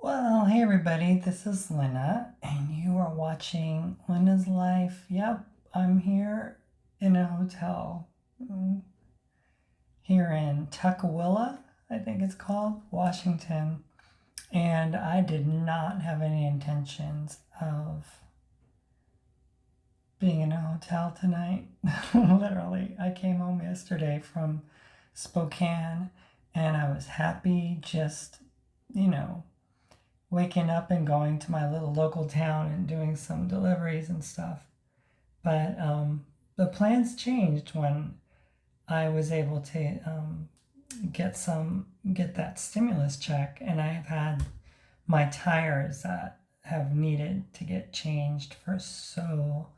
Well, hey everybody, this is Lynna, and you are watching Lynna's Life. Yep, I'm here in a hotel here in Tuckawilla, I think it's called, Washington. And I did not have any intentions of being in a hotel tonight. Literally, I came home yesterday from Spokane and I was happy just, you know, waking up and going to my little local town and doing some deliveries and stuff. But the plans changed when I was able to get that stimulus check, and I've had my tires that have needed to get changed for so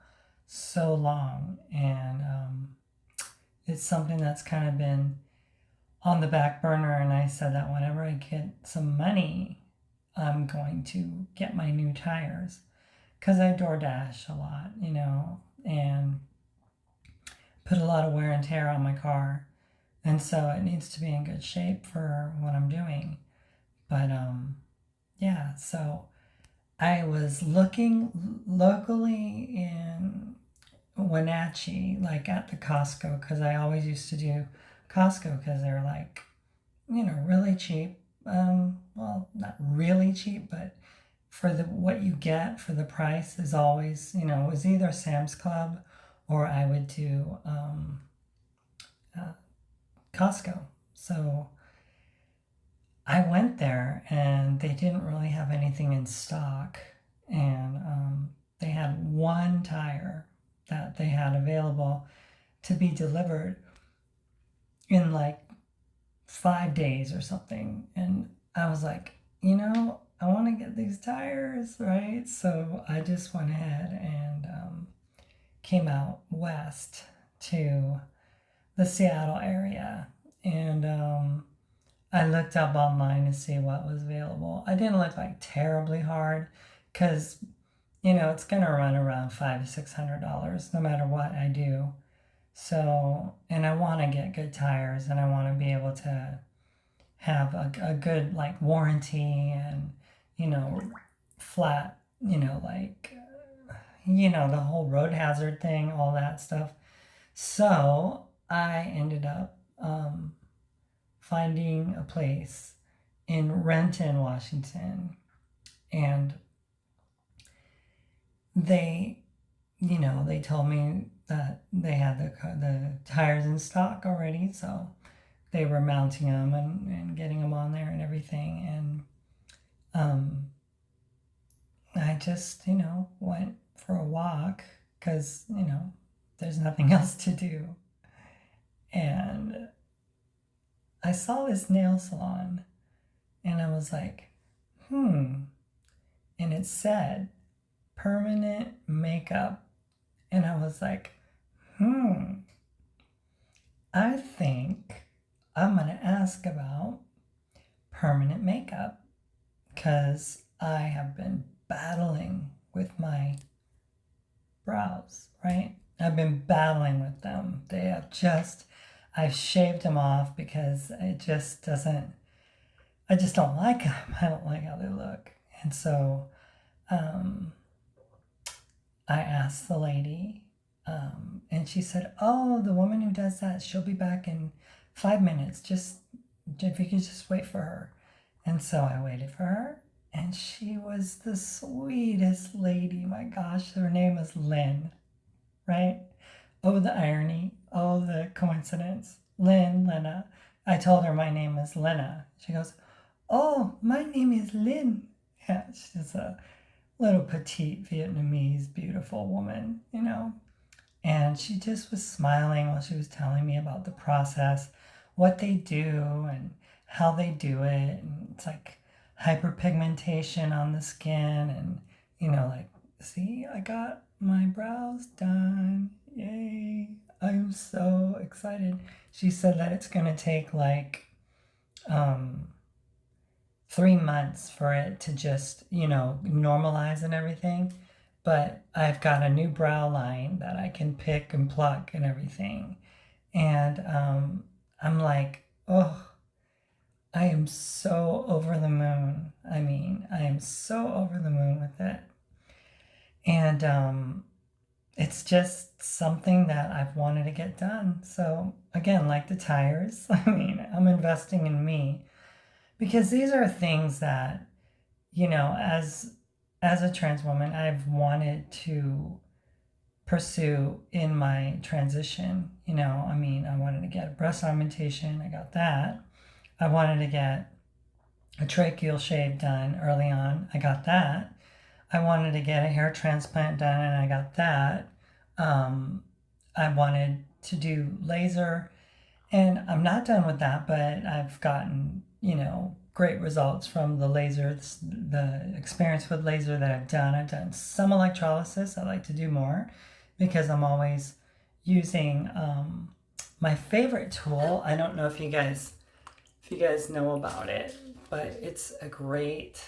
long, and it's something that's kind of been on the back burner. And I said that whenever I get some money, I'm going to get my new tires because I DoorDash a lot, and put a lot of wear and tear on my car. And so it needs to be in good shape for what I'm doing. But yeah, so I was looking locally in Wenatchee, like at the Costco, because I always used to do Costco because they're like, really cheap. Well, not really cheap, but for the what you get for the price is always, it was either Sam's Club or I would do Costco. So I went there and they didn't really have anything in stock, and they had one tire that they had available to be delivered in like 5 days or something. And I was like, I want to get these tires, right? So I just went ahead and came out west to the Seattle area. And I looked up online to see what was available. I didn't look like terribly hard because, it's going to run around $500-$600 no matter what I do. So, and I want to get good tires, and I want to be able to have a good like warranty and, flat, the whole road hazard thing, all that stuff. So I ended up finding a place in Renton, Washington, and they, they told me that they had the tires in stock already, so they were mounting them and getting them on there and everything. And I just, went for a walk because, there's nothing else to do. And I saw this nail salon and I was like, And it said permanent makeup. And I was like, I think I'm going to ask about permanent makeup because I have been battling with my brows, right? I've been battling with them. I've shaved them off because I just don't like them. I don't like how they look. And so I asked the lady, and she said, "Oh, the woman who does that, she'll be back in 5 minutes. Just if you could just wait for her." And so I waited for her, and she was the sweetest lady. My gosh, her name is Lynn, right? Oh, the irony. Oh, the coincidence. Lynna. I told her my name is Lynna. She goes, "Oh, my name is Lynn." Yeah, she's a little petite Vietnamese, beautiful woman, And she just was smiling while she was telling me about the process, what they do and how they do it. And it's like hyperpigmentation on the skin. And, see, I got my brows done. Yay. I'm so excited. She said that it's going to take like 3 months for it to just, normalize and everything. But I've got a new brow line that I can pick and pluck and everything. And I'm like, oh, I am so over the moon. I mean, I am so over the moon with it. And it's just something that I've wanted to get done. So again, like the tires, I mean, I'm investing in me because these are things that, as a trans woman, I've wanted to pursue in my transition. I mean, I wanted to get a breast augmentation. I got that. I wanted to get a tracheal shave done early on. I got that. I wanted to get a hair transplant done, and I got that. I wanted to do laser, and I'm not done with that, but I've gotten, great results from the laser, the experience with laser that I've done. I've done some electrolysis. I like to do more because I'm always using my favorite tool. I don't know if you guys know about it, but it's a great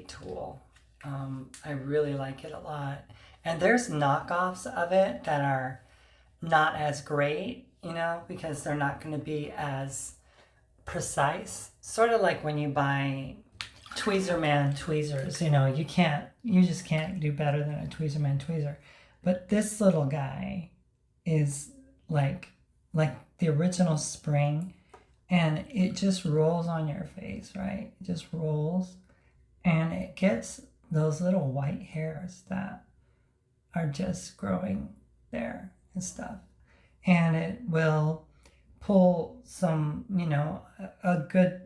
tool. I really like it a lot. And there's knockoffs of it that are not as great, because they're not going to be as precise. Sort of like when you buy Tweezerman tweezers, you just can't do better than a Tweezerman tweezer. But this little guy is like the original spring, and it just rolls on your face, right? It just rolls, and it gets those little white hairs that are just growing there and stuff. And it will pull some, a good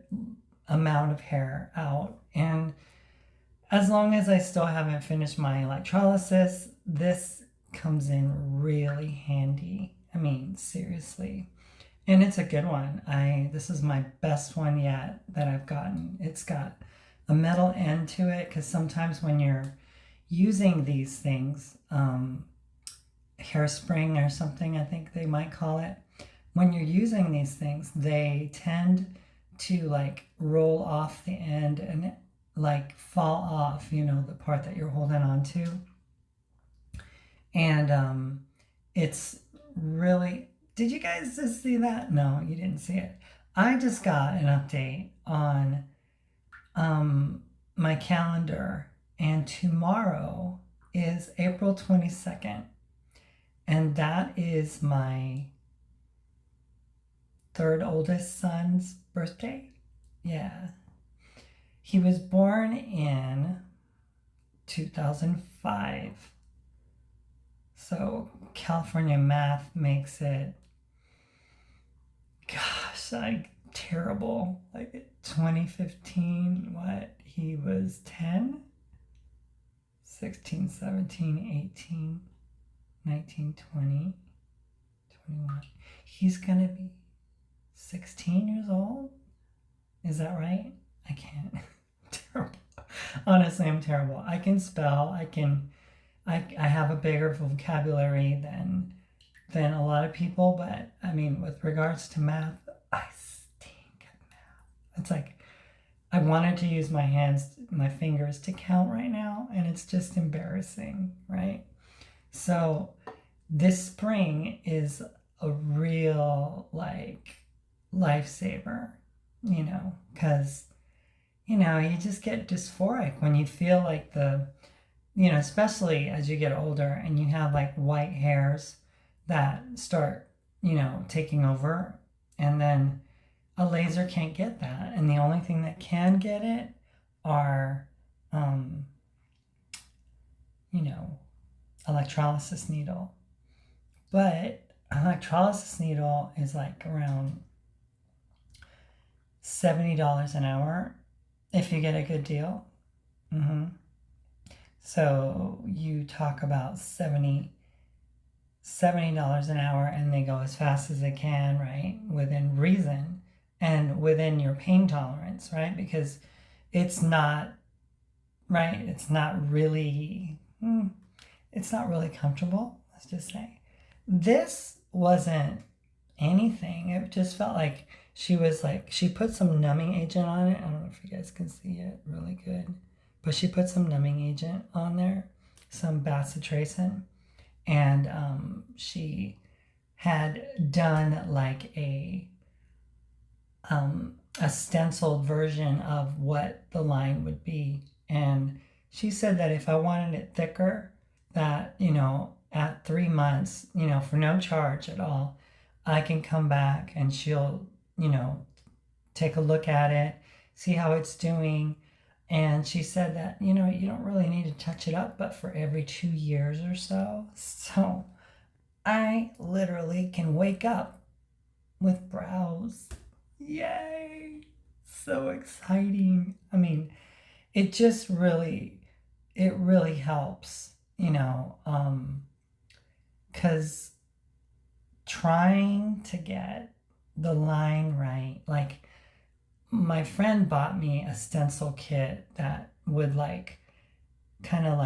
amount of hair out. And as long as I still haven't finished my electrolysis, this comes in really handy. I mean, seriously. And it's a good one. This is my best one yet that I've gotten. It's got a metal end to it, because sometimes when you're using these things, hairspring or something, I think they might call it, when you're using these things, they tend to like roll off the end and like fall off, the part that you're holding on to. And it's really, did you guys just see that? No, you didn't see it. I just got an update on my calendar, and tomorrow is April 22nd, and that is my third oldest son's birthday. Yeah, he was born in 2005, so California math makes it, gosh, like terrible, like 2015, what, he was 10, 16, 17, 18, 19, 20, 21. He's gonna be 16 years old. Is that right? I can't. Terrible. Honestly, I'm terrible. I can spell. I have a bigger vocabulary than a lot of people, but I mean, with regards to math, I stink at math. It's like I wanted to use my fingers to count right now, and it's just embarrassing, right? So this spring is a real like lifesaver, because you just get dysphoric when you feel like especially as you get older and you have like white hairs that start taking over, and then a laser can't get that, and the only thing that can get it are electrolysis needle. But electrolysis needle is like around $70 an hour if you get a good deal. So you talk about $70 an hour, and they go as fast as they can, right? Within reason and within your pain tolerance, right? Because it's not, right? It's not really comfortable, let's just say. This wasn't anything. It just felt like she put some numbing agent on it. I don't know if you guys can see it really good, but she put some numbing agent on there, some bacitracin, and she had done like a a stenciled version of what the line would be. And she said that if I wanted it thicker, that, at 3 months, for no charge at all, I can come back and she'll, take a look at it, see how it's doing. And she said that, you don't really need to touch it up, but for every 2 years or so. So I literally can wake up with brows. Yay! So exciting. I mean, it just it really helps, because trying to get the line right, like my friend bought me a stencil kit that would kind of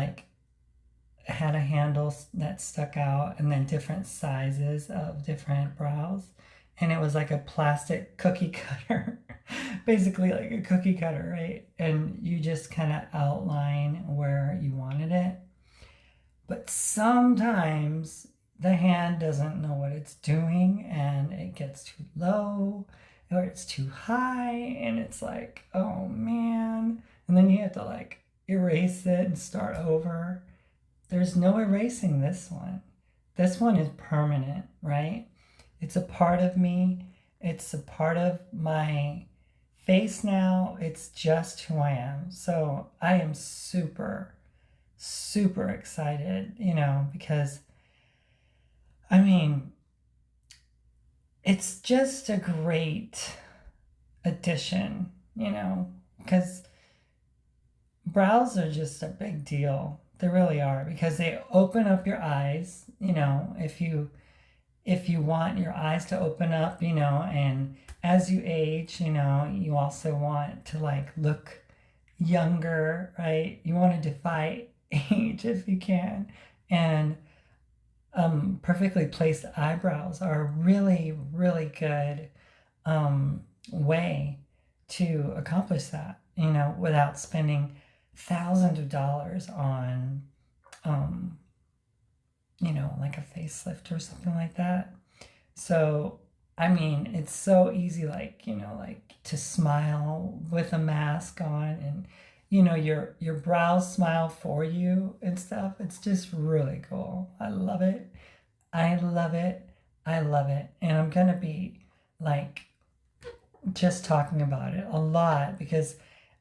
had a handle that stuck out and then different sizes of different brows. And it was like a plastic cookie cutter, basically like a cookie cutter, right? And you just kind of outline where you wanted it. But sometimes the hand doesn't know what it's doing and it gets too low or it's too high and it's like, oh man. And then you have to erase it and start over. There's no erasing this one. This one is permanent, right? It's a part of me. It's a part of my face now. It's just who I am. So I am super, super excited, because I mean, it's just a great addition, because brows are just a big deal. They really are, because they open up your eyes, if you want your eyes to open up, and as you age, you also want to look younger, right? You want to defy age if you can. And perfectly placed eyebrows are a really, really good way to accomplish that, without spending thousands of dollars on, like a facelift or something like that. So, I mean, it's so easy, to smile with a mask on and, your brows smile for you and stuff. It's just really cool. I love it. I love it. I love it. And I'm going to be just talking about it a lot because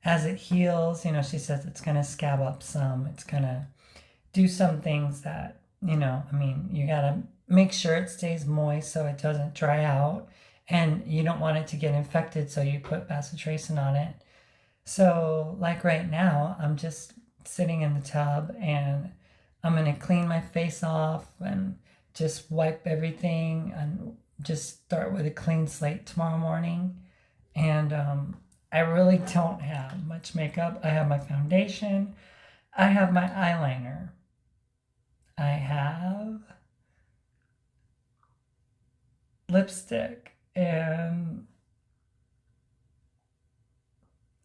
as it heals, she says it's going to scab up some. It's going to do some things that, you got to make sure it stays moist so it doesn't dry out. And you don't want it to get infected, so you put bacitracin on it. So, right now, I'm just sitting in the tub and I'm going to clean my face off and just wipe everything and just start with a clean slate tomorrow morning. And I really don't have much makeup. I have my foundation. I have my eyeliner. I have lipstick and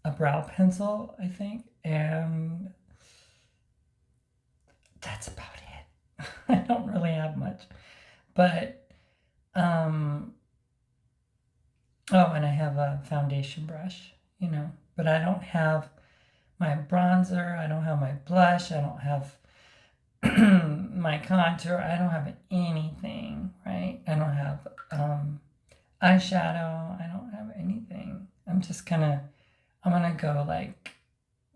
a brow pencil, I think. And that's about it. I don't really have much. But, oh, and I have a foundation brush, but I don't have my bronzer. I don't have my blush. I don't have my contour. I don't have anything, right? I don't have eyeshadow. I don't have anything. I'm gonna go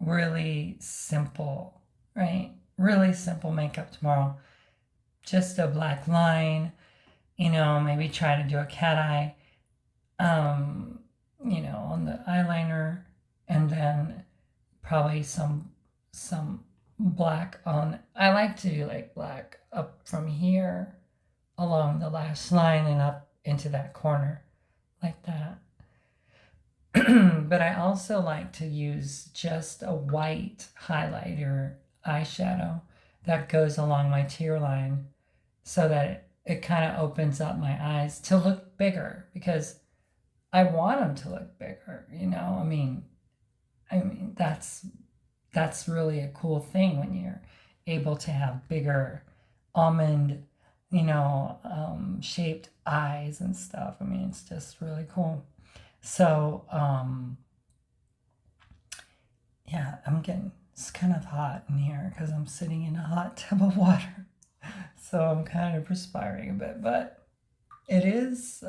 really simple, right? Really simple makeup tomorrow. Just a black line, maybe try to do a cat eye, on the eyeliner, and then probably some black on. I like to do black up from here along the lash line and up into that corner like that. But I also like to use just a white highlighter eyeshadow that goes along my tear line so that it kind of opens up my eyes to look bigger because I want them to look bigger, I mean that's really a cool thing when you're able to have bigger almond, shaped eyes and stuff. I mean, it's just really cool. So, yeah, it's kind of hot in here because I'm sitting in a hot tub of water. So I'm kind of perspiring a bit, but it is,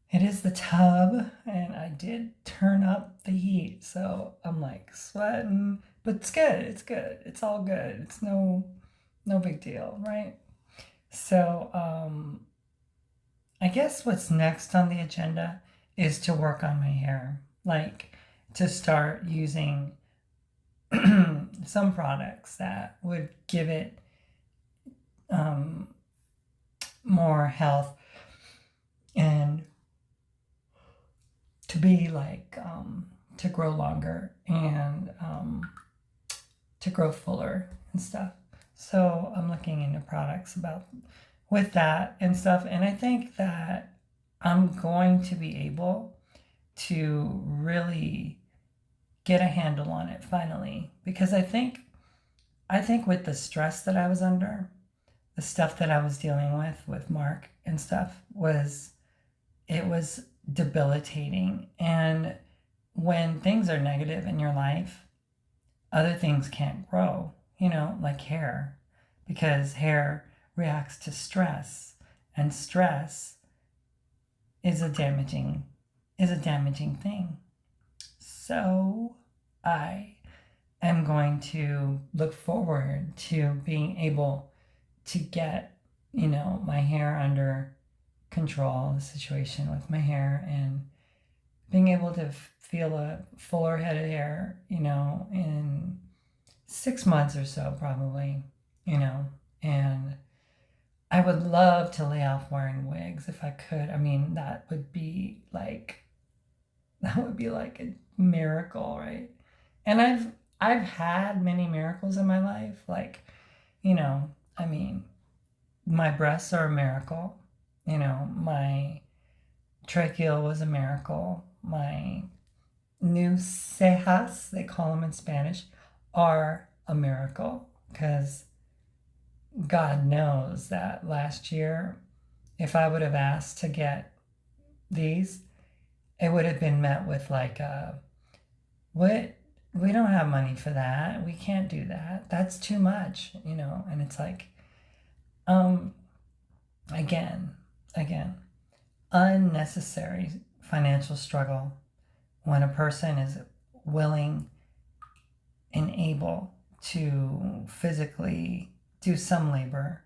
it is the tub, and I did turn up the heat, so I'm like sweating, but it's good. It's good. It's all good. It's no big deal, right? So, I guess what's next on the agenda is to work on my hair, like to start using some products that would give it more health and to be like to grow longer and to grow fuller and stuff. So I'm looking into products about with that and stuff, and I think that I'm going to be able to really get a handle on it finally, because I think with the stress that I was under, the stuff that I was dealing with Mark and stuff, it was debilitating. And when things are negative in your life, other things can't grow, like hair, because hair reacts to stress, and stress is a damaging thing. So I am going to look forward to being able to get, my hair under control, the situation with my hair, and being able to feel a fuller head of hair, in 6 months or so, probably, and I would love to lay off wearing wigs if I could. I mean, that would be like a miracle, right? And I've had many miracles in my life, like, I mean, my breasts are a miracle. My tracheal was a miracle. My new cejas, they call them in Spanish, are a miracle, because God knows that last year, if I would have asked to get these, it would have been met with like, what? We don't have money for that. We can't do that. That's too much, and it's like, um, again, unnecessary financial struggle when a person is willing and able to physically do some labor.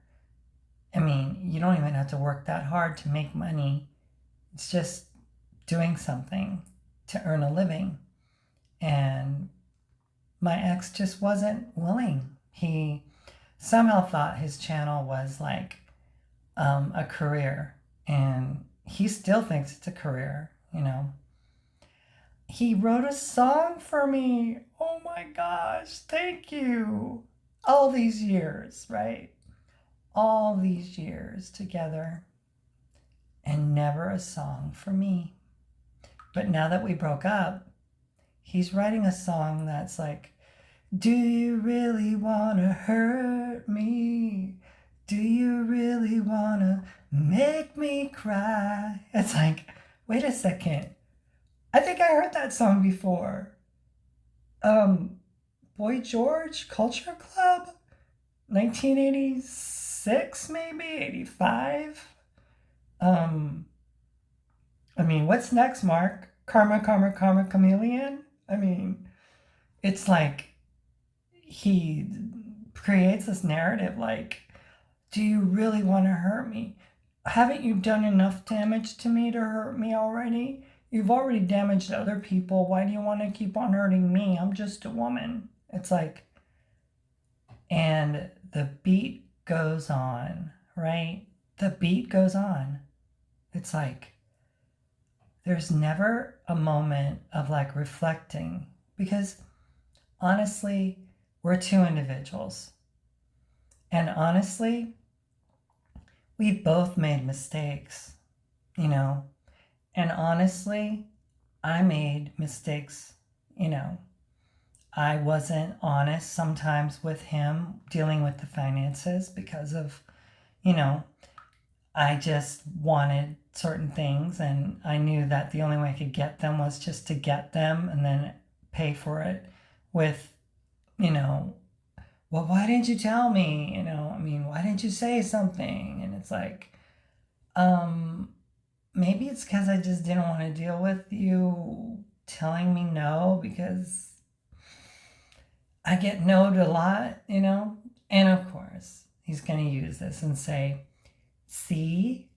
I mean, you don't even have to work that hard to make money. It's just doing something to earn a living. And my ex just wasn't willing. He somehow thought his channel was like a career, and he still thinks it's a career. He wrote a song for me. Oh my gosh, thank you. All these years, right? All these years together, and never a song for me. But now that we broke up, he's writing a song that's like, do you really want to hurt me? Do you really want to make me cry? It's like, wait a second. I think I heard that song before. Boy George Culture Club? 1986, maybe? 85? I mean, what's next, Mark? Karma, Karma, Karma, Chameleon? I mean, it's like he creates this narrative like, do you really want to hurt me? Haven't you done enough damage to me to hurt me already? You've already damaged other people. Why do you want to keep on hurting me? I'm just a woman. It's like, and the beat goes on, right? The beat goes on. It's like, there's never a moment of like reflecting, because honestly, we're two individuals. And honestly, we both made mistakes, And honestly, I made mistakes, I wasn't honest sometimes with him dealing with the finances because of, I just wanted certain things, and I knew that the only way I could get them was just to get them and then pay for it with, you know, well, why didn't you tell me? Why didn't you say something? And it's like, maybe it's because I just didn't want to deal with you telling me no, because I get no'd a lot, And of course, he's going to use this and say, see,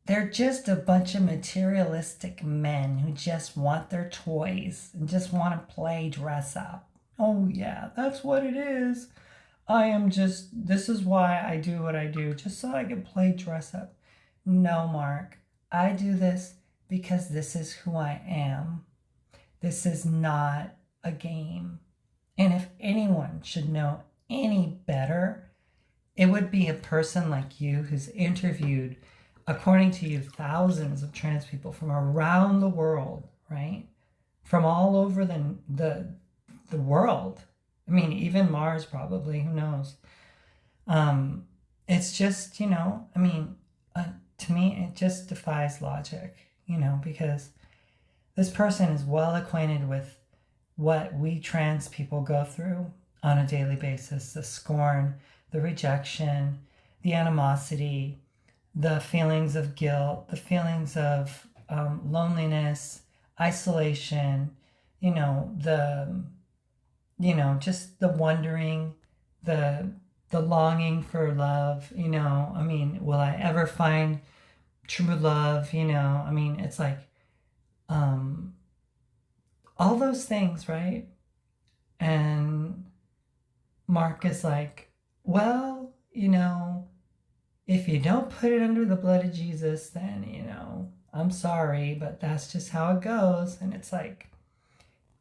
they're just a bunch of materialistic men who just want their toys and just want to play dress up. Oh, yeah, that's what it is. This is why I do what I do, just so I can play dress up. No, Mark, I do this because this is who I am. This is not a game. And if anyone should know any better, it would be a person like you who's interviewed, according to you, thousands of trans people from around the world, right? From all over the world. I mean, even Mars probably, who knows? It's just, to me, it just defies logic, because this person is well acquainted with what we trans people go through on a daily basis: the scorn, the rejection, the animosity, the feelings of guilt, the feelings of loneliness, isolation, just the wondering, the longing for love, will I ever find true love? It's like, all those things, right? And Mark is like, well, if you don't put it under the blood of Jesus, then, I'm sorry, but that's just how it goes. And it's like,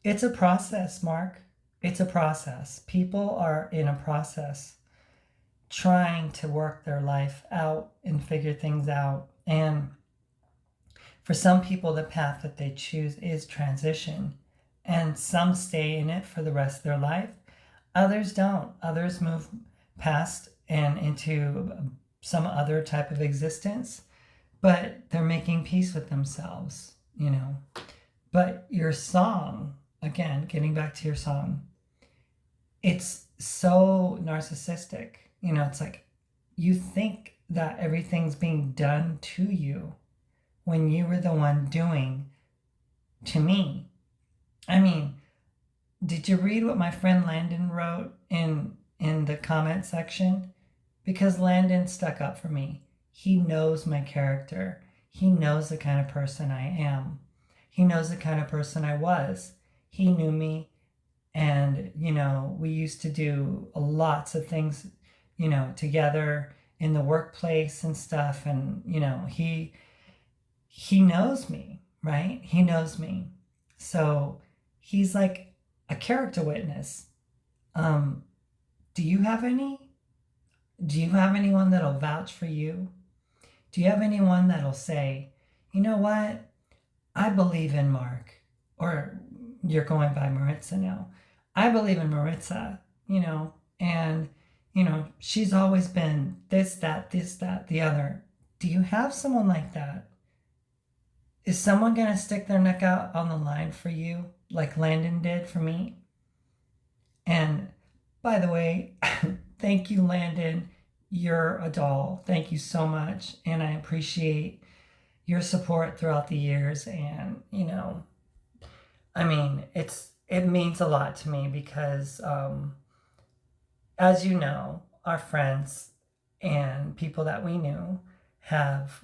it's a process, Mark. It's a process. People are in a process trying to work their life out and figure things out. And for some people, the path that they choose is transition. And some stay in it for the rest of their life. Others don't. Others move past and into some other type of existence, but they're making peace with themselves, But your song, again, getting back to your song, it's so narcissistic. It's like you think that everything's being done to you when you were the one doing to me. Did you read what my friend Landon wrote in the comment section? Because Landon stuck up for me. He knows my character. He knows the kind of person I am. He knows the kind of person I was. He knew me. And, we used to do lots of things, together in the workplace and stuff. And, he knows me, right? He knows me. So he's like a character witness. Do you have any? Do you have anyone that'll vouch for you? Do you have anyone that'll say, you know what? I believe in Mark. Or you're going by Maritza now. I believe in Maritza, and, she's always been this, that, the other. Do you have someone like that? Is someone going to stick their neck out on the line for you like Landon did for me? And by the way, thank you, Landon. You're a doll. Thank you so much. And I appreciate your support throughout the years. And, it means a lot to me because, as you know, our friends and people that we knew have,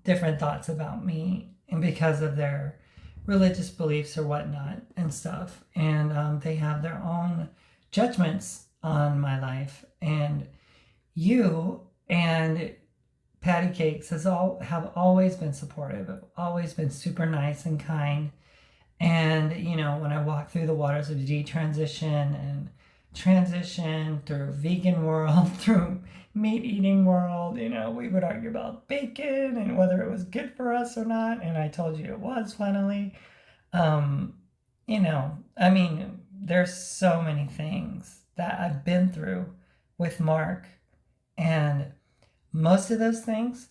different thoughts about me, and because of their religious beliefs or whatnot and stuff. And they have their own judgments on my life. And you and Patty Cakes have always been supportive, have always been super nice and kind. And, when I walk through the waters of detransition and transition through vegan world, through meat eating world, we would argue about bacon and whether it was good for us or not. And I told you it was finally. There's so many things that I've been through with Mark. And most of those things,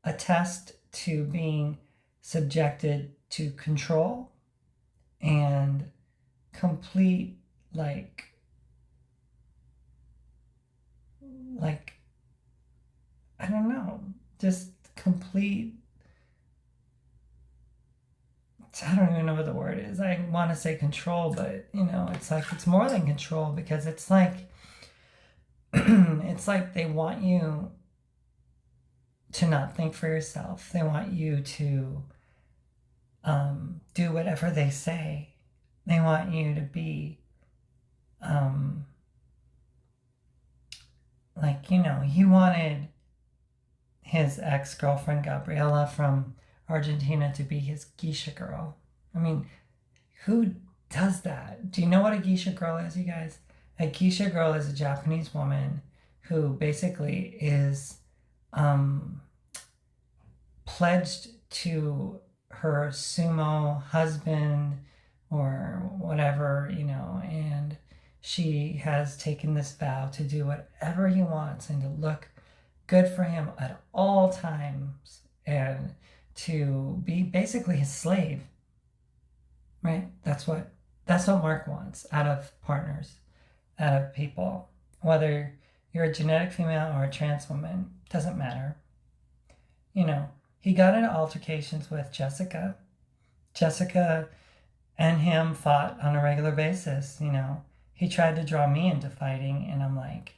attest to being subjected to control and complete like I don't know, just complete, I don't even know what the word is. I want to say control, but it's like it's more than control, because it's like it's like they want you to not think for yourself. They want you to do whatever they say. They want you to be he wanted his ex-girlfriend Gabriela from Argentina to be his geisha girl. I mean, who does that? Do you know what a geisha girl is, you guys? A geisha girl is a Japanese woman who basically is pledged to her sumo husband or whatever, and she has taken this vow to do whatever he wants and to look good for him at all times and to be basically his slave, right? That's what Mark wants out of partners, out of people. Whether you're a genetic female or a trans woman, doesn't matter. He got into altercations with Jessica. Jessica and him fought on a regular basis. He tried to draw me into fighting, and I'm like,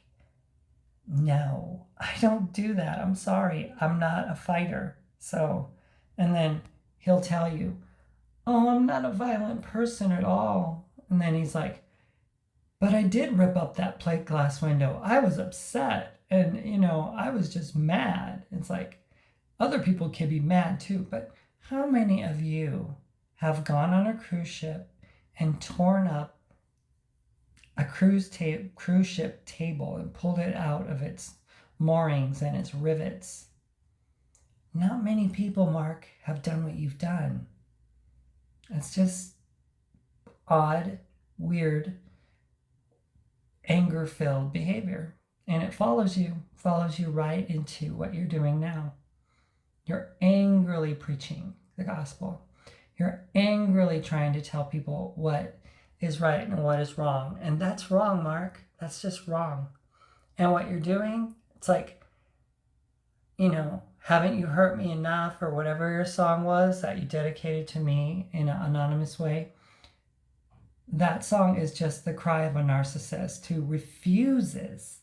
no, I don't do that. I'm sorry. I'm not a fighter. So, and then he'll tell you, oh, I'm not a violent person at all. And then he's like, but I did rip up that plate glass window. I was upset. And, I was just mad. It's like, other people can be mad too. But how many of you have gone on a cruise ship and torn up a cruise ship table and pulled it out of its moorings and its rivets? Not many people, Mark, have done what you've done. It's just odd, weird, anger-filled behavior. And it follows you right into what you're doing now. You're angrily preaching the gospel. You're angrily trying to tell people what is right and what is wrong. And that's wrong, Mark. That's just wrong. And what you're doing, it's like, haven't you hurt me enough, or whatever your song was that you dedicated to me in an anonymous way. That song is just the cry of a narcissist who refuses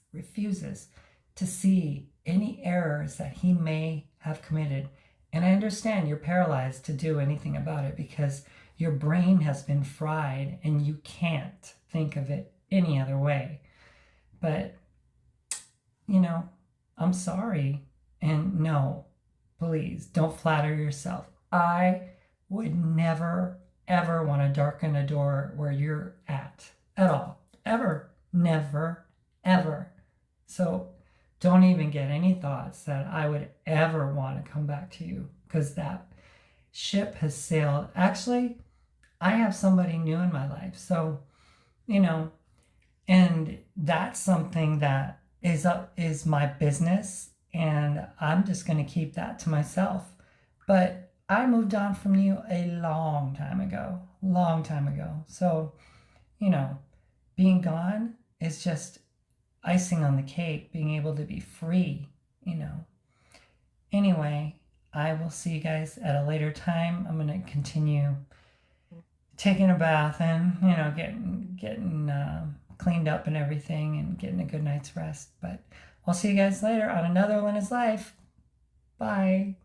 to see any errors that he may have committed. And I understand you're paralyzed to do anything about it because your brain has been fried and you can't think of it any other way. But, I'm sorry. And no, please don't flatter yourself. I would never, ever want to darken a door where you're at all. Ever. Never, ever. So don't even get any thoughts that I would ever want to come back to you, because that ship has sailed. Actually, I have somebody new in my life. So, and that's something that is my business, and I'm just going to keep that to myself. But I moved on from you a long time ago. So, being gone is just icing on the cake, being able to be free, Anyway, I will see you guys at a later time. I'm going to continue taking a bath and, getting cleaned up and everything and getting a good night's rest. But I'll see you guys later on another Lynna's Life. Bye.